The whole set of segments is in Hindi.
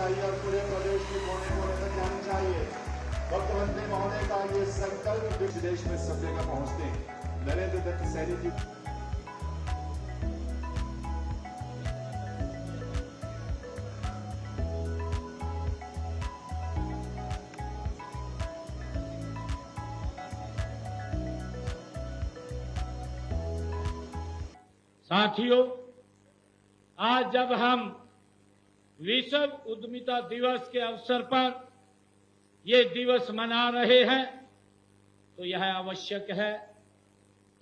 चाहिए और पूरे प्रदेश के कोने कोने तक जानी चाहिए। मुख्यमंत्री महोदय का ये संकल्प विश्व देश में सब जगह पहुंचते हैं। नरेंद्र दत्त सैनी जी साथियों, आज जब हम विश्व उद्यमिता दिवस के अवसर पर ये दिवस मना रहे हैं तो यह आवश्यक है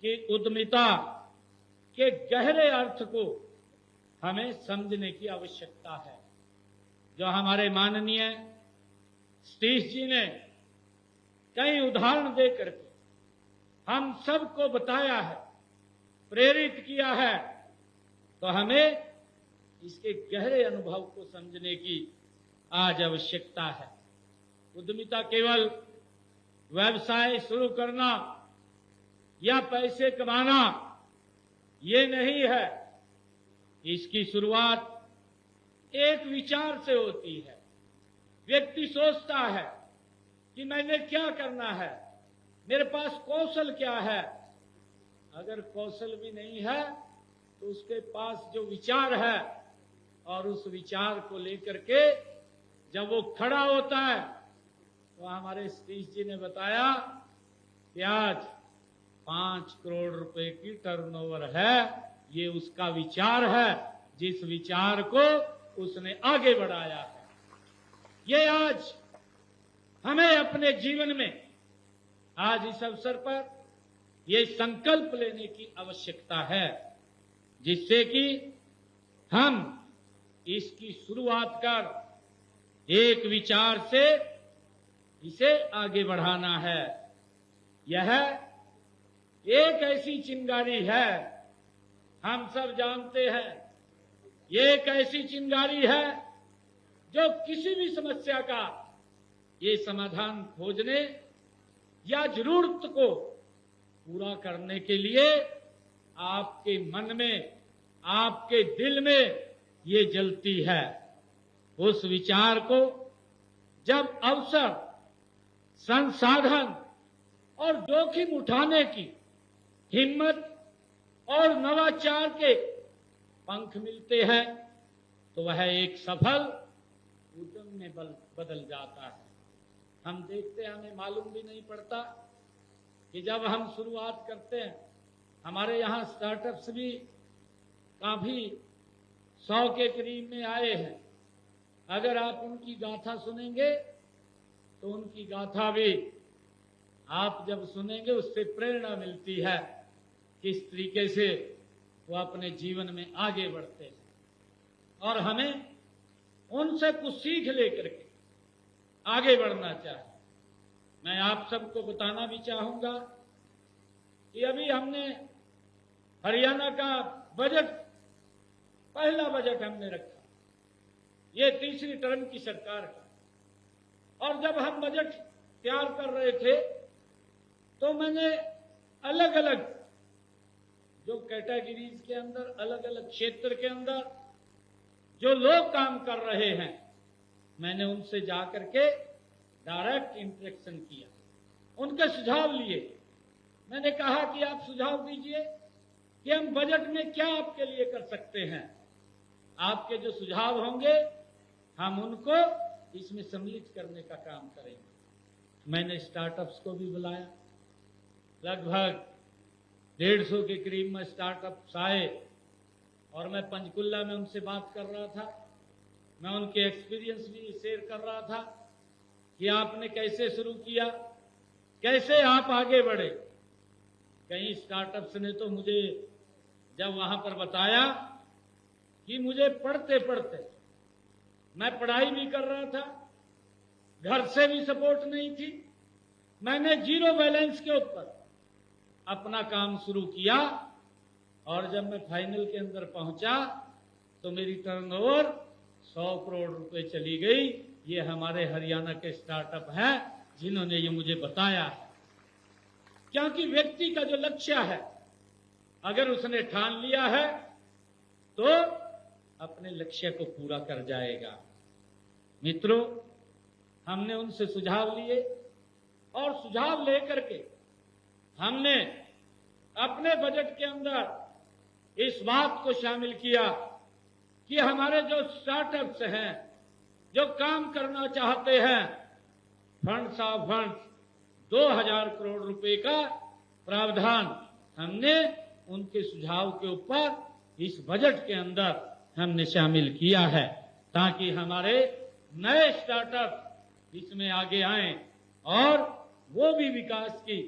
कि उद्यमिता के गहरे अर्थ को हमें समझने की आवश्यकता है। जो हमारे माननीय सतीश जी ने कई उदाहरण देकर के हम सबको बताया है, प्रेरित किया है, तो हमें इसके गहरे अनुभव को समझने की आज आवश्यकता है। उद्यमिता केवल व्यवसाय शुरू करना या पैसे कमाना ये नहीं है। इसकी शुरुआत एक विचार से होती है। व्यक्ति सोचता है कि मैंने क्या करना है, मेरे पास कौशल क्या है। अगर कौशल भी नहीं है तो उसके पास जो विचार है और उस विचार को लेकर के जब वो खड़ा होता है तो हमारे सतीश जी ने बताया कि आज 5 करोड़ रुपए की टर्नओवर है। ये उसका विचार है, जिस विचार को उसने आगे बढ़ाया है। ये आज हमें अपने जीवन में आज इस अवसर पर ये संकल्प लेने की आवश्यकता है, जिससे कि हम इसकी शुरुआत कर एक विचार से इसे आगे बढ़ाना है। यह एक ऐसी चिंगारी है, हम सब जानते हैं, ये एक ऐसी चिंगारी है जो किसी भी समस्या का ये समाधान खोजने या जरूरत को पूरा करने के लिए आपके मन में, आपके दिल में ये जलती है। उस विचार को जब अवसर, संसाधन और जोखिम उठाने की हिम्मत और नवाचार के पंख मिलते हैं तो वह एक सफल उद्यम में बदल जाता है। हम देखते हैं, हमें मालूम भी नहीं पड़ता कि जब हम शुरुआत करते हैं, हमारे यहाँ स्टार्टअप्स भी काफी 100 के करीब में आए हैं। अगर आप उनकी गाथा सुनेंगे तो उनकी गाथा भी आप जब सुनेंगे उससे प्रेरणा मिलती है किस तरीके से वो अपने जीवन में आगे बढ़ते हैं। और हमें उनसे कुछ सीख लेकर के आगे बढ़ना चाहिए। मैं आप सबको बताना भी चाहूंगा कि अभी हमने हरियाणा का बजट, पहला बजट हमने रखा, ये तीसरी टर्म की सरकार का। और जब हम बजट तैयार कर रहे थे तो मैंने अलग अलग जो कैटेगरीज के अंदर, अलग अलग क्षेत्र के अंदर जो लोग काम कर रहे हैं, मैंने उनसे जाकर के डायरेक्ट इंटरेक्शन किया, उनके सुझाव लिए। मैंने कहा कि आप सुझाव दीजिए कि हम बजट में क्या आपके लिए कर सकते हैं। आपके जो सुझाव होंगे हम उनको इसमें सम्मिलित करने का काम करेंगे। मैंने स्टार्टअप्स को भी बुलाया, लगभग 150 के करीब में स्टार्टअप्स आए और मैं पंचकुला में उनसे बात कर रहा था। मैं उनके एक्सपीरियंस भी शेयर कर रहा था कि आपने कैसे शुरू किया, कैसे आप आगे बढ़े। कई स्टार्टअप्स ने तो मुझे जब वहां पर बताया कि मुझे पढ़ते पढ़ते, मैं पढ़ाई भी कर रहा था, घर से भी सपोर्ट नहीं थी, मैंने 0 बैलेंस के ऊपर अपना काम शुरू किया और जब मैं फाइनल के अंदर पहुंचा तो मेरी टर्नओवर 100 करोड़ रुपए चली गई। ये हमारे हरियाणा के स्टार्टअप हैं जिन्होंने ये मुझे बताया है। क्योंकि व्यक्ति का जो लक्ष्य है, अगर उसने ठान लिया है तो अपने लक्ष्य को पूरा कर जाएगा। मित्रों, हमने उनसे सुझाव लिए और सुझाव लेकर के हमने अपने बजट के अंदर इस बात को शामिल किया कि हमारे जो स्टार्टअप्स हैं, जो काम करना चाहते हैं, फंड्स ऑफ फंड्स 2000 करोड़ रुपए का प्रावधान हमने उनके सुझाव के ऊपर इस बजट के अंदर हमने शामिल किया है, ताकि हमारे नए स्टार्टअप इसमें आगे आएं और वो भी विकास की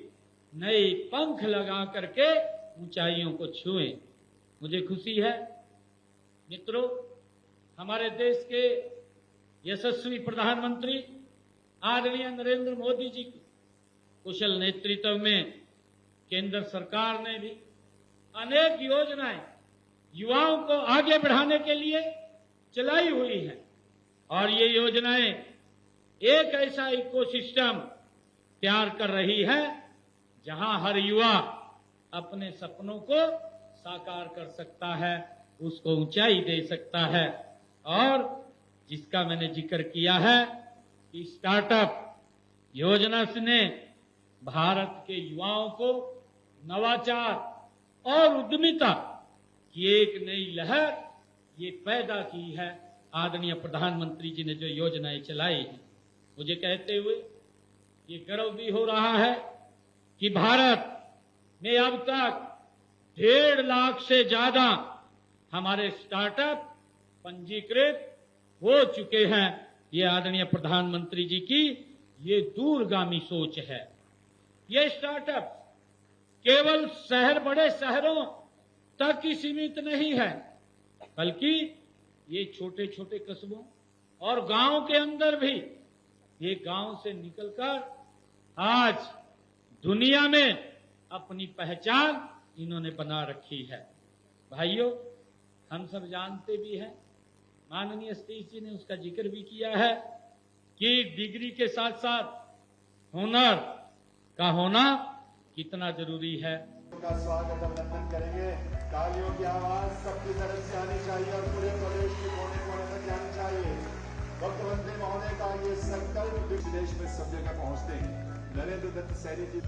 नए पंख लगा करके ऊंचाइयों को छुएं। मुझे खुशी है मित्रों, हमारे देश के यशस्वी प्रधानमंत्री आदरणीय नरेंद्र मोदी जी की कुशल नेतृत्व में केंद्र सरकार ने भी अनेक योजनाएं युवाओं को आगे बढ़ाने के लिए चलाई हुई हैं और ये योजनाएं एक ऐसा इकोसिस्टम तैयार कर रही है जहां हर युवा अपने सपनों को साकार कर सकता है, उसको ऊंचाई दे सकता है। और जिसका मैंने जिक्र किया है कि स्टार्टअप योजना ने भारत के युवाओं को नवाचार और उद्यमिता की एक नई लहर ये पैदा की है। आदरणीय प्रधानमंत्री जी ने जो योजनाएं चलाई हैं, मुझे कहते हुए ये गर्व भी हो रहा है कि भारत में अब तक 1.5 लाख से ज्यादा हमारे स्टार्टअप पंजीकृत हो चुके हैं। ये आदरणीय प्रधानमंत्री जी की ये दूरगामी सोच है। ये स्टार्टअप केवल बड़े शहरों तक ही सीमित नहीं है, बल्कि ये छोटे छोटे कस्बों और गांव के अंदर भी, ये गांव से निकलकर आज दुनिया में अपनी पहचान इन्होंने बना रखी है। भाइयों, हम सब जानते भी हैं, माननीय सतीश जी ने उसका जिक्र भी किया है कि डिग्री के साथ साथ हुनर का होना कितना जरूरी है। का स्वागत अभिनंदन करेंगे। तालियों की आवाज सबकी तरफ से आनी चाहिए और पूरे प्रदेश के कोने कोने तक जानी चाहिए। मुख्यमंत्री महोदय का ये संकल्प देश में सब जगह पहुंचते हैं। नरेंद्र दत्त सैनी जी